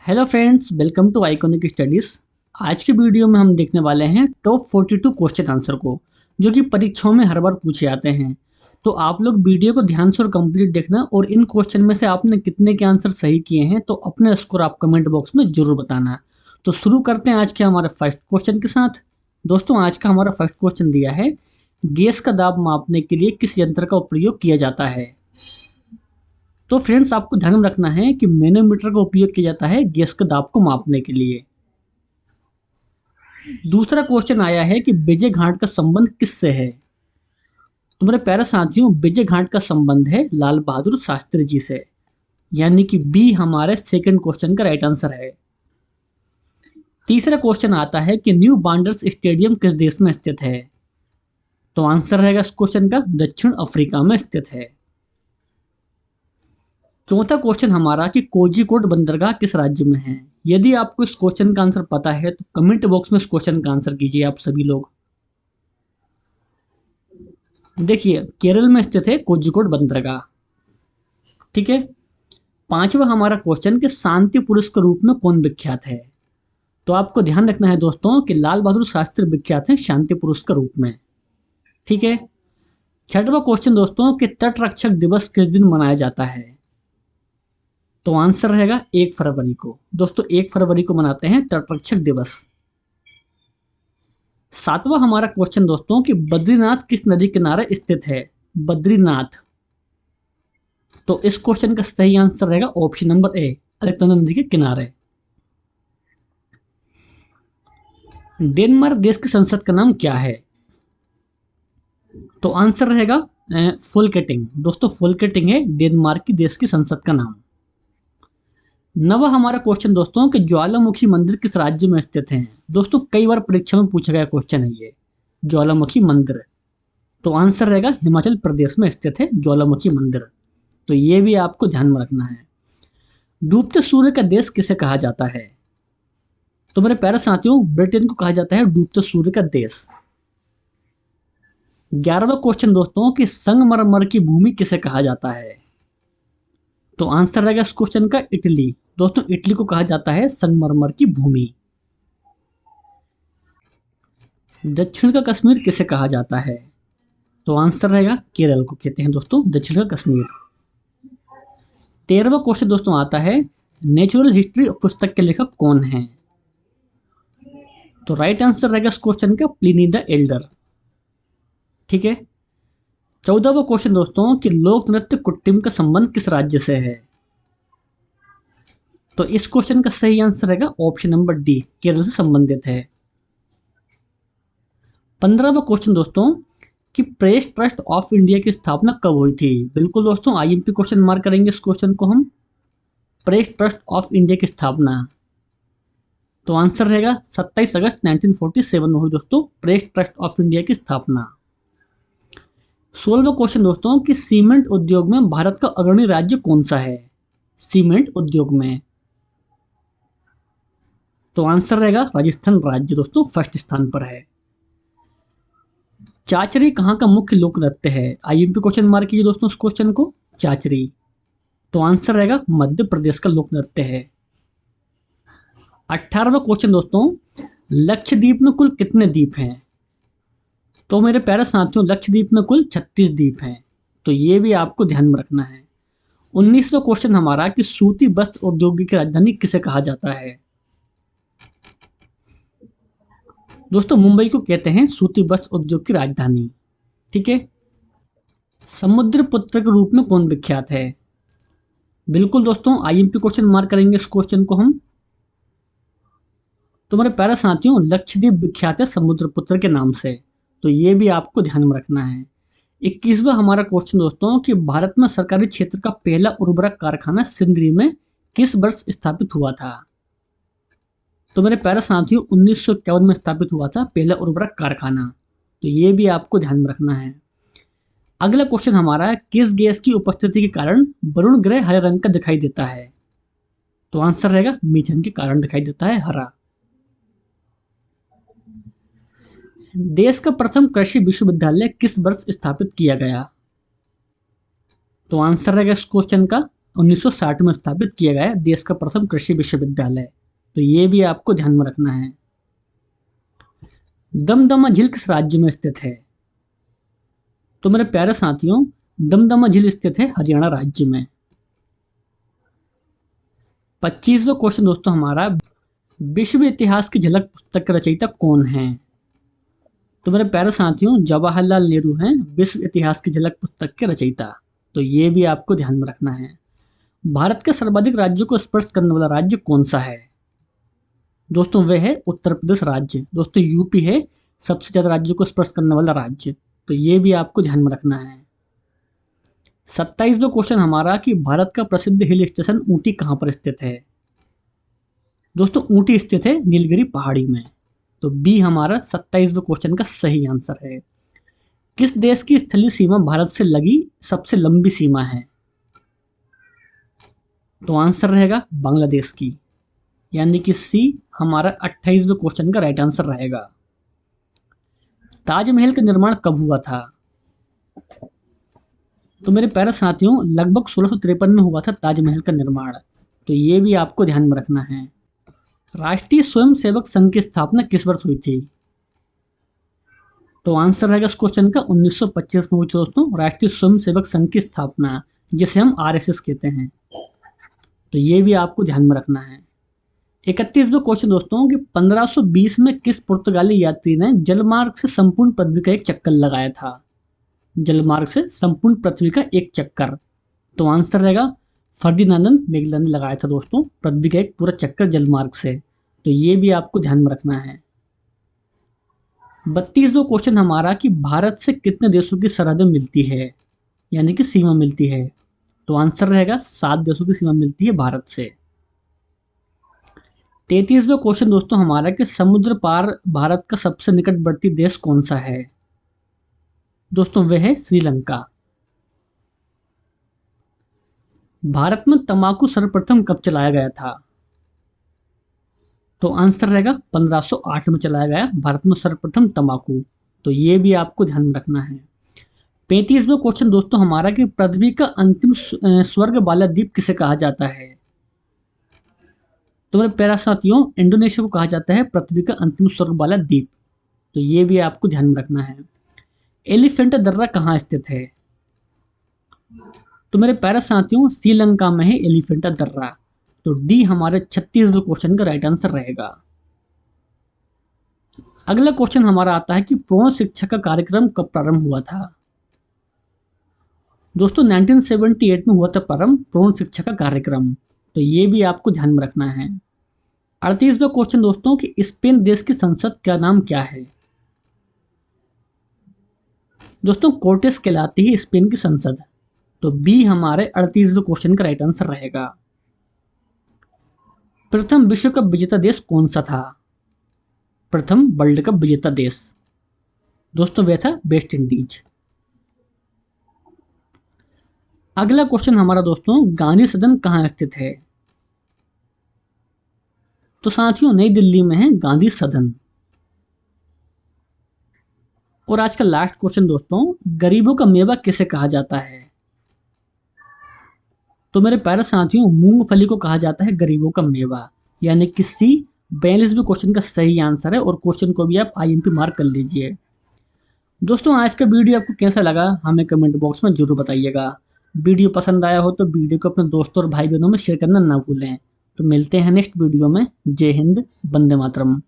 Hello friends, welcome to Iconic Studies. आज की video में हम देखने वाले हैं टॉप 42 क्वेश्चन आंसर को, जो कि परीक्षाओं में हर बार पूछे जाते हैं। तो आप लोग वीडियो को ध्यान से और कंप्लीट देखना, और इन क्वेश्चन में से आपने कितने के आंसर सही किए हैं तो अपने स्कोर आप कमेंट बॉक्स में जरूर बताना। तो शुरू करते हैं आज के हमारे फर्स्ट क्वेश्चन के साथ। दोस्तों, आज का हमारा फर्स्ट क्वेश्चन दिया है, गैस का दाब मापने के लिए किस यंत्र का प्रयोग किया जाता है। तो फ्रेंड्स, आपको ध्यान में रखना है कि मैनोमीटर का उपयोग किया जाता है गैस के दाब को मापने के लिए। दूसरा क्वेश्चन आया है कि विजय घाट का संबंध किससे है। तो मेरे प्यारे साथियों, विजय घाट का संबंध है लाल बहादुर शास्त्री जी से, यानी कि बी हमारे सेकंड क्वेश्चन का राइट आंसर है। तीसरा क्वेश्चन आता है कि न्यू बांडर्स स्टेडियम किस देश में स्थित है। तो आंसर रहेगा इस क्वेश्चन का दक्षिण अफ्रीका में स्थित है। चौथा क्वेश्चन हमारा कि कोझीकोड बंदरगाह किस राज्य में है। यदि आपको इस क्वेश्चन का आंसर पता है तो कमेंट बॉक्स में इस क्वेश्चन का आंसर कीजिए आप सभी लोग। देखिए, केरल में स्थित है कोझीकोड बंदरगाह। ठीक है। पांचवा हमारा क्वेश्चन कि शांति पुरुष के रूप में कौन विख्यात है। तो आपको ध्यान रखना है दोस्तों कि लाल बहादुर शास्त्री विख्यात है शांति पुरुष के रूप में। ठीक है। छठवां क्वेश्चन दोस्तों कि तट रक्षक दिवस किस दिन मनाया जाता है। तो आंसर रहेगा 1 फरवरी को। दोस्तों, 1 फरवरी को मनाते हैं तटरक्षक दिवस। सातवां हमारा क्वेश्चन दोस्तों कि बद्रीनाथ किस नदी किनारे स्थित है। बद्रीनाथ। तो इस क्वेश्चन का सही आंसर रहेगा ऑप्शन नंबर ए, अलकनंदा नदी के किनारे। डेनमार्क देश की संसद का नाम क्या है। तो आंसर रहेगा फुलकेटिंग। दोस्तों, फुलकेटिंग है डेनमार्क की देश की संसद का नाम। नवा हमारा क्वेश्चन दोस्तों कि ज्वालामुखी मंदिर किस राज्य में स्थित है। दोस्तों, कई बार परीक्षा में पूछा गया क्वेश्चन है ये, ज्वालामुखी मंदिर। तो आंसर रहेगा हिमाचल प्रदेश में स्थित है ज्वालामुखी मंदिर। तो ये भी आपको ध्यान में रखना है। डूबते सूर्य का देश किसे कहा जाता है। तो मेरे प्यारे साथियों, ब्रिटेन को कहा जाता है डूबते सूर्य का देश। 11वां क्वेश्चन दोस्तों कि संगमरमर की भूमि किसे कहा जाता है। तो आंसर रहेगा इस क्वेश्चन का इटली। दोस्तों, इटली को कहा जाता है संगमरमर की भूमि। दक्षिण का कश्मीर किसे कहा जाता है। तो आंसर रहेगा केरल को कहते हैं दोस्तों दक्षिण का कश्मीर। 13वां क्वेश्चन दोस्तों आता है, नेचुरल हिस्ट्री पुस्तक के लेखक कौन हैं। तो राइट आंसर रहेगा इस क्वेश्चन का प्लिनी द एल्डर। ठीक है। 14वां क्वेश्चन दोस्तों कि लोक नृत्य कुट्टिम का संबंध किस राज्य से है। तो इस क्वेश्चन का सही आंसर रहेगा ऑप्शन नंबर डी, केरल से संबंधित है। 15वां क्वेश्चन दोस्तों कि प्रेस ट्रस्ट ऑफ इंडिया की स्थापना कब हुई थी। बिल्कुल दोस्तों, आईएमपी क्वेश्चन मार्क करेंगे इस क्वेश्चन को हम। प्रेस ट्रस्ट ऑफ इंडिया की स्थापना। तो आंसर रहेगा 27 अगस्त 1947 में हुई दोस्तों प्रेस ट्रस्ट ऑफ इंडिया की स्थापना। 16वां क्वेश्चन दोस्तों कि सीमेंट उद्योग में भारत का अग्रणी राज्य कौन सा है। सीमेंट उद्योग में। तो आंसर रहेगा राजस्थान राज्य दोस्तों फर्स्ट स्थान पर है। चाचरी कहाँ का मुख्य लोक नृत्य है। आईएमपी क्वेश्चन मार्क कीजिए दोस्तों इस क्वेश्चन को, चाचरी। तो आंसर रहेगा मध्य प्रदेश का लोक नृत्य है। 18वां क्वेश्चन दोस्तों, लक्षद्वीप में कुल कितने द्वीप हैं। तो मेरे प्यारे साथियों, लक्षद्वीप में कुल 36 द्वीप हैं। तो ये भी आपको ध्यान में रखना है। 19वां क्वेश्चन हमारा कि सूती वस्त्र उद्योग की राजधानी किसे कहा जाता है। दोस्तों, मुंबई को कहते हैं सूती वस्त्र उद्योग की राजधानी। ठीक है। समुद्रपुत्र के रूप में कौन विख्यात है। बिल्कुल दोस्तों, आईएमपी क्वेश्चन मार्क करेंगे इस क्वेश्चन को हम। तो मेरे प्यारे साथियों, लक्षद्वीप विख्यात है समुद्रपुत्र के नाम से। तो ये भी आपको ध्यान में रखना है। 21वां हमारा क्वेश्चन दोस्तों कि भारत में सरकारी क्षेत्र का पहला उर्वरक कारखाना सिंदरी में किस वर्ष स्थापित हुआ था। तो मेरे प्यारे साथियों, 1951 में स्थापित हुआ था पहला उर्वरक कारखाना। तो ये भी आपको ध्यान में रखना है। अगला क्वेश्चन हमारा है, किस गैस की उपस्थिति के कारण वरुण ग्रह हरे रंग का दिखाई देता है। तो आंसर रहेगा मीथेन के कारण दिखाई देता है हरा। देश का प्रथम कृषि विश्वविद्यालय किस वर्ष स्थापित किया गया। तो आंसर रहेगा इस क्वेश्चन का 1960 में स्थापित किया गया देश का प्रथम कृषि विश्वविद्यालय। तो ये भी आपको ध्यान में रखना है। दमदमा झील किस राज्य में स्थित है? तो मेरे प्यारे साथियों, दमदमा झील स्थित है हरियाणा राज्य में। 25वां क्वेश्चन दोस्तों हमारा, विश्व इतिहास की झलक पुस्तक के रचयिता कौन है? तो मेरे प्यारे साथियों, जवाहरलाल नेहरू हैं विश्व इतिहास की झलक पुस्तक के रचयिता। तो ये भी आपको ध्यान में रखना है। भारत के सर्वाधिक राज्यों को स्पर्श करने वाला राज्य कौन सा है? दोस्तों वह है उत्तर प्रदेश राज्य। दोस्तों यूपी है सबसे ज्यादा राज्यों को स्पर्श करने वाला राज्य। तो ये भी आपको ध्यान में रखना है। 27वां क्वेश्चन हमारा कि भारत का प्रसिद्ध हिल स्टेशन ऊटी कहाँ पर स्थित है? दोस्तों ऊटी स्थित है नीलगिरी पहाड़ी में। तो बी हमारा 27वें क्वेश्चन का सही आंसर है। किस देश की स्थलीय सीमा भारत से लगी सबसे लंबी सीमा है? तो आंसर रहेगा बांग्लादेश की, यानी कि सी हमारा 28वें क्वेश्चन का राइट आंसर रहेगा। ताजमहल का निर्माण कब हुआ था? तो मेरे प्यारे साथियों, लगभग 1653 में हुआ था ताजमहल का निर्माण। तो ये भी आपको ध्यान में रखना है। राष्ट्रीय स्वयंसेवक संघ की स्थापना किस वर्ष हुई थी? तो आंसर रहेगा इस क्वेश्चन का 1925 में हुई थी दोस्तों, राष्ट्रीय स्वयंसेवक संघ की स्थापना, जिसे हम आरएसएस कहते हैं। तो ये भी आपको ध्यान में रखना है। 31वां क्वेश्चन दोस्तों कि 1520 में किस पुर्तगाली यात्री ने जलमार्ग से संपूर्ण पृथ्वी का एक चक्कर लगाया था? जलमार्ग से संपूर्ण पृथ्वी का एक चक्कर। तो आंसर रहेगा फर्डिनांड मैगेलन ने लगाया था दोस्तों पृथ्वी का एक पूरा चक्कर जलमार्ग से। तो ये भी आपको ध्यान में रखना है। 32वां क्वेश्चन हमारा कि भारत से कितने देशों की सरहदें मिलती है, यानी कि सीमा मिलती है? तो आंसर रहेगा 7 देशों की सीमा मिलती है भारत से। 33वां क्वेश्चन दोस्तों हमारा कि समुद्र पार भारत का सबसे निकटवर्ती देश कौन सा है? दोस्तों वह है श्रीलंका। भारत में तंबाकू सर्वप्रथम कब चलाया गया था? तो आंसर रहेगा 1508 में चलाया गया भारत में सर्वप्रथम तंबाकू। तो ये भी आपको ध्यान में रखना है। 35वां क्वेश्चन दोस्तों हमारा कि पृथ्वी का अंतिम स्वर्ग वाला द्वीप किसे कहा जाता है? तो मेरे प्यारे साथियों, इंडोनेशिया को कहा जाता है पृथ्वी का अंतिम स्वर्ग वाला द्वीप। तो ये भी आपको ध्यान में रखना है। एलिफेंटा दर्रा कहाँ स्थित है? तो मेरे प्यारे साथियों, श्रीलंका में है एलिफेंटा दर्रा। तो डी हमारे 36वें क्वेश्चन का राइट आंसर रहेगा। अगला क्वेश्चन हमारा आता है कि पूर्ण शिक्षा का कार्यक्रम कब प्रारंभ हुआ था? दोस्तों 1978 में हुआ था प्रारंभ पूर्ण शिक्षा का कार्यक्रम। तो ये भी आपको ध्यान में रखना है। 38वां क्वेश्चन दोस्तों कि स्पेन देश की संसद का नाम क्या है? दोस्तों कोर्टेस कहलाती है स्पेन की संसद। तो बी हमारे 38वें क्वेश्चन का राइट आंसर रहेगा। प्रथम विश्व कप विजेता देश कौन सा था? प्रथम वर्ल्ड कप विजेता देश दोस्तों वह था वेस्ट इंडीज। अगला क्वेश्चन हमारा दोस्तों, गांधी सदन कहाँ स्थित है? तो साथियों नई दिल्ली में है गांधी सदन। और आज का लास्ट क्वेश्चन दोस्तों, गरीबों का मेवा किसे कहा जाता है? तो मेरे प्यारे साथियों, मूंगफली को कहा जाता है गरीबों का मेवा, यानी कि सी 42वें क्वेश्चन का सही आंसर है। और क्वेश्चन को भी आप IMP मार्क कर लीजिए। दोस्तों आज का वीडियो आपको कैसा लगा हमें कमेंट बॉक्स में जरूर बताइएगा। वीडियो पसंद आया हो तो वीडियो को अपने दोस्तों और भाई बहनों में शेयर करना ना भूलें। तो मिलते हैं नेक्स्ट वीडियो में। जय हिंद, वंदे मातरम।